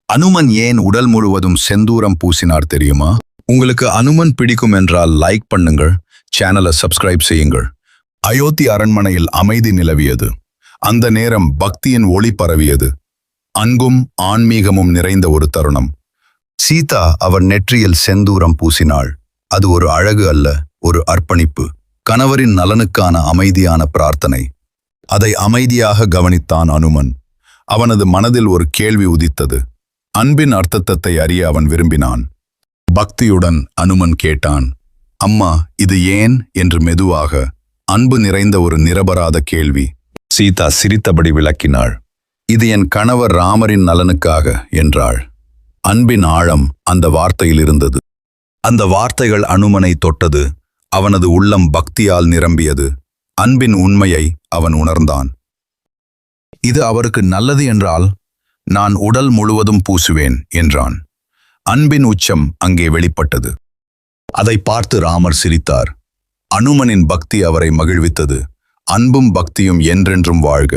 அனுமன் ஏன் உடல் முழுவதும் செந்தூரம் பூசினார் தெரியுமா? உங்களுக்கு அனுமன் பிடிக்கும் என்றால் லைக் பண்ணுங்கள், சேனலை சப்ஸ்கிரைப் செய்யுங்கள். அயோத்தி அரண்மனையில் அமைதி நிலவியது. அந்த நேரம் பக்தியின் ஒளி பரவியது. அன்பும் ஆன்மீகமும் நிறைந்த ஒரு தருணம். சீதா அவர் நெற்றியில் செந்தூரம் பூசினாள். அது ஒரு அழகு அல்ல, ஒரு அர்ப்பணிப்பு. கணவரின் நலனுக்கான அமைதியான பிரார்த்தனை. அதை அமைதியாக கவனித்தான் அனுமன். அவனது மனதில் ஒரு கேள்வி உதித்தது. அன்பின் அர்த்தத்தை அறிய அவன் விரும்பினான். பக்தியுடன் அனுமன் கேட்டான், அம்மா, இது ஏன் என்று மெதுவாக. அன்பு நிறைந்த ஒரு நிரபராத கேள்வி. சீதா சிரித்தபடி விளக்கினாள். இது என் கணவர் ராமரின் நலனுக்காக என்றாள். அன்பின் ஆழம் அந்த வார்த்தையில் இருந்தது. அந்த வார்த்தைகள் அனுமனை தொட்டது. அவனது உள்ளம் பக்தியால் நிரம்பியது. அன்பின் உண்மையை அவன் உணர்ந்தான். இது அவருக்கு நல்லது என்றால் நான் உடல் முழுவதும் பூசுவேன் என்றான். அன்பின் உச்சம் அங்கே வெளிப்பட்டது. அதை பார்த்து ராமர் சிரித்தார். அனுமனின் பக்தி அவரை மகிழ்வித்தது. அன்பும் பக்தியும் என்றென்றும் வாழ்க.